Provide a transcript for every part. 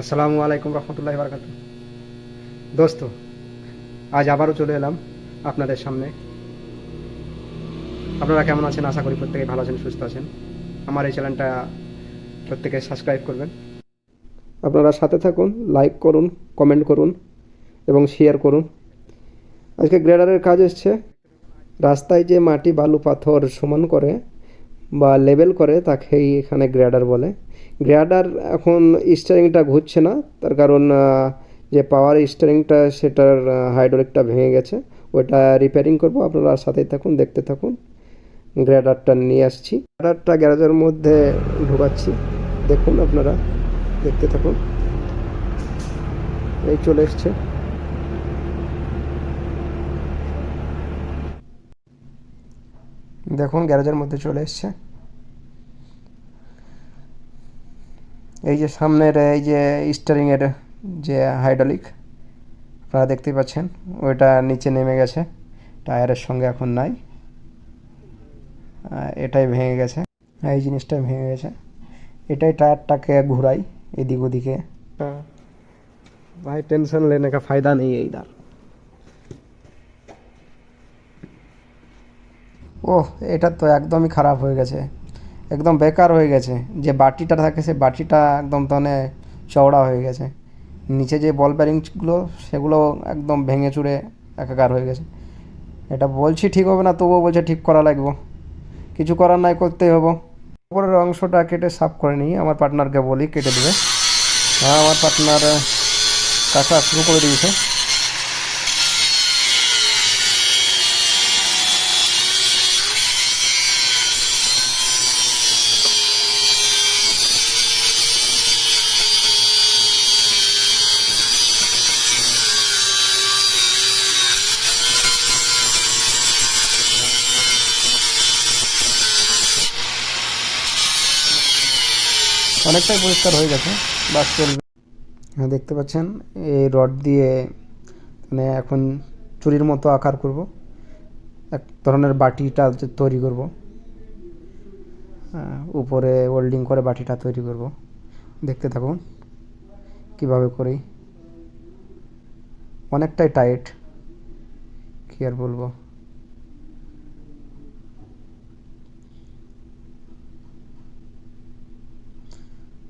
আসসালামু আলাইকুম রহমতুল্লাহি বারাকাত। দোস্ত, আজ আবারও চলে এলাম আপনাদের সামনে। আপনারা কেমন আছেন? আশা করি প্রত্যেকে ভালো আছেন, সুস্থ আছেন। আমার এই চ্যানেলটা প্রত্যেকে সাবস্ক্রাইব করবেন। আপনারা সাথে থাকুন, লাইক করুন, কমেন্ট করুন এবং শেয়ার করুন। আজকে গ্রেডারের কাজ এসছে। রাস্তায় যে মাটি বালু পাথর সমান করে বা লেবেল করে তাকেই এখানে গ্রেডার বলে। গ্রেডার এখন স্টিয়ারিংটা ঘুরছে না, তার কারণ যে পাওয়ার স্টিয়ারিংটা সেটার হাইড্রোলিকটা ভেঙে গেছে। ওটা রিপেয়ারিং করব, আপনারা সাথেই থাকুন, দেখতে থাকুন। গ্রেডারটা নিয়ে আসছি, গ্রেডারটা গ্যারেজের মধ্যে ঢোকাচ্ছি, দেখুন আপনারা, দেখতে থাকুন। এই চলে এসছে। দেখুন গ্যারেজের মধ্যে চলে এসছে। এই যে সামনের এই যে স্টিয়ারিংয়ের যে হাইড্রোলিক আপনারা দেখতেই পাচ্ছেন, ওইটা নিচে নেমে গেছে, টায়ারের সঙ্গে এখন নাই। এটাই ভেঙে গেছে, এই জিনিসটা ভেঙে গেছে। এটাই টায়ারটাকে ঘুরাই এদিক ওদিকে। भाई टेंशन लेने का फ़ायदा नहीं है इधर। ওহ, এটা তো একদমই খারাপ হয়ে গেছে, একদম বেকার হয়ে গেছে। যে বাটিটা থাকে সে বাটিটা একদম তাহলে চওড়া হয়ে গেছে। নিচে যে বল ব্যারিংগুলো সেগুলো একদম ভেঙে চুরে একাকার হয়ে গেছে। এটা বলছি ঠিক হবে না, তবুও বলছে ঠিক করা লাগবে। কিছু করার নাই, করতেই হবো। উপরের অংশটা কেটে সাফ করে নিই, আমার পার্টনারকে বলি কেটে দেবে। হ্যাঁ, আমার পার্টনার কাটা শুরু করে দিয়েছে। অনেকটাই পরিষ্কার হয়ে গেছে, বাস চলবে। হ্যাঁ, দেখতে পাচ্ছেন এই রড দিয়ে মানে এখন চুরির মতো আকার করব, এক ধরনের বাটিটা তৈরি করব। উপরে ওয়েল্ডিং করে বাটিটা তৈরি করব, দেখতে থাকুন কিভাবে করি। অনেকটাই টাইট, কি আর বলবো।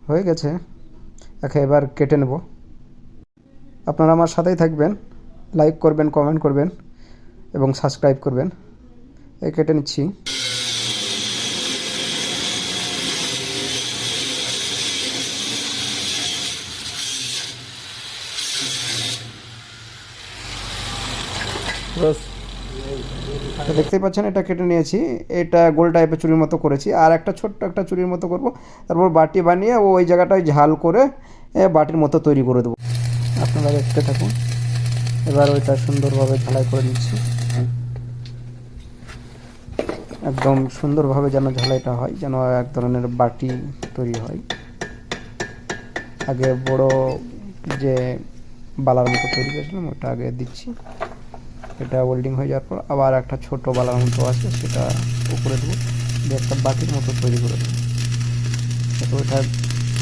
হয়ে গেছে, এবার কেটে নেব। আপনারা আমার সাথেই থাকবেন, লাইক করবেন, কমেন্ট করবেন এবং সাবস্ক্রাইব করবেন। এই কেটে নিচ্ছি। দেখতেই পাচ্ছেন এটা কেটে নিয়েছি। এটা গোল টাইপের চুরির মতো করেছি, আর একটা ছোট্ট একটা চুরির মতো করব। তারপর বাটি বানিয়ে ওই জায়গাটায় ঝাল করে বাটির মতো তৈরি করে দেবো। আপনারা দেখতে থাকুন। এবার ওইটা সুন্দরভাবে ঝালাই করে নিচ্ছি, একদম সুন্দরভাবে যেন ঝালাইটা হয়, যেন এক ধরনের বাটি তৈরি হয়। আগে বড় যে বালার মতো তৈরি করেছিলাম ওটা আগে দিচ্ছি। এটা ওয়েল্ডিং হয়ে যাওয়ার পর আবার একটা ছোট বালার মতো আছে, সেটা উপরে দেবো, দিয়ে একটা বাটির মতো তৈরি করে দেবো। তো ওটা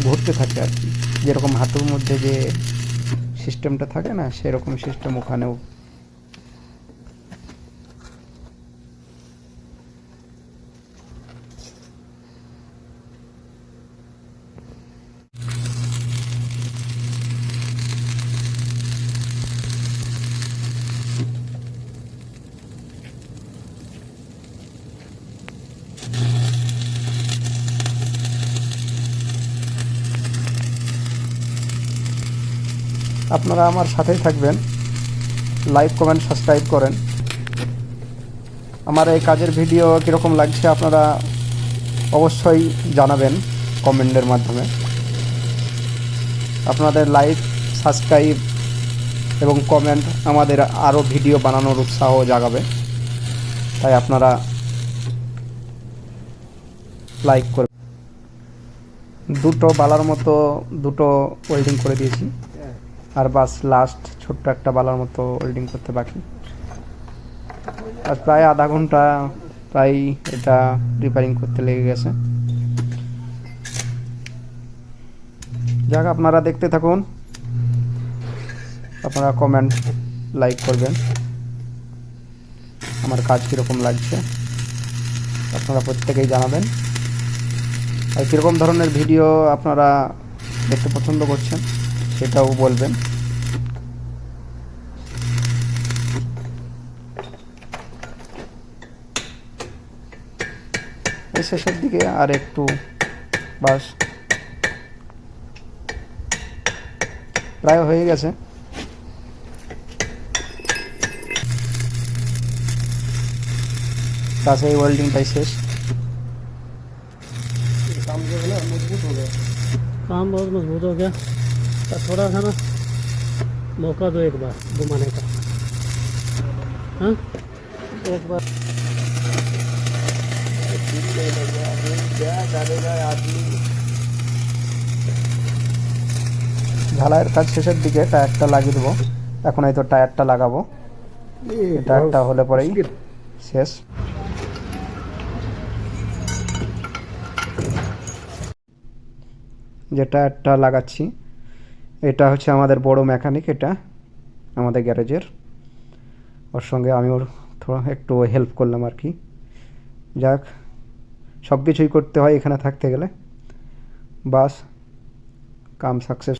ঘুরতে থাকে আর কি, যেরকম হাঁটুর মধ্যে যে সিস্টেমটা থাকে না, সেরকম সিস্টেম ওখানেও। আপনারা আমার সাথেই থাকবেন, লাইক কমেন্ট সাবস্ক্রাইব করেন। আমার এই কাজের ভিডিও কীরকম লাগছে আপনারা অবশ্যই জানাবেন কমেন্টের মাধ্যমে। আপনাদের লাইক, সাবস্ক্রাইব এবং কমেন্ট আমাদের আরও ভিডিও বানানোর উৎসাহ জাগাবে, তাই আপনারা লাইক করবেন। দুটো বালার মতো দুটো ওয়েল্ডিং করে দিয়েছি, আর বাস লাস্ট ছোট্ট একটা বালার মতো ওয়েল্ডিং করতে বাকি। আর প্রায় আধা ঘন্টা প্রায় এটা রিপেয়ারিং করতে লেগে গেছে। যাক, আপনারা দেখতে থাকুন, আপনারা কমেন্ট লাইক করবেন আমার কাজ কীরকম লাগছে, আপনারা প্রত্যেকেই জানাবেন। আর কীরকম ধরনের ভিডিও আপনারা দেখতে পছন্দ করছেন সেটাও বলবেন। এই শেষের দিকে আর একটু, বাস প্রায় হয়ে গেছে। बस ये वेल्डिंग टाइप शेष। काम जो है ना मजबूत हो गया, काम बहुत मजबूत हो गया। तो थोड़ा सा ना मौका दो एक बार घुमाने का। हाँ, एक बार ঝালাইয়ের কাজ শেষের দিকে টায়ারটা লাগিয়ে দেবো। এখন এই তো টায়ারটা লাগাবো, টায়ারটা হলে পরেই শেষ। যে টায়ারটা লাগাচ্ছি এটা হচ্ছে আমাদের বড় মেকানিক, এটা আমাদের গ্যারেজের, ওর সঙ্গে আমি ওর থোড়া একটু হেল্প করলাম আর কি। যাক, সব কিছুই করতে হয় এখানে থাকতে গেলে। বাস, কাম সাকসেস।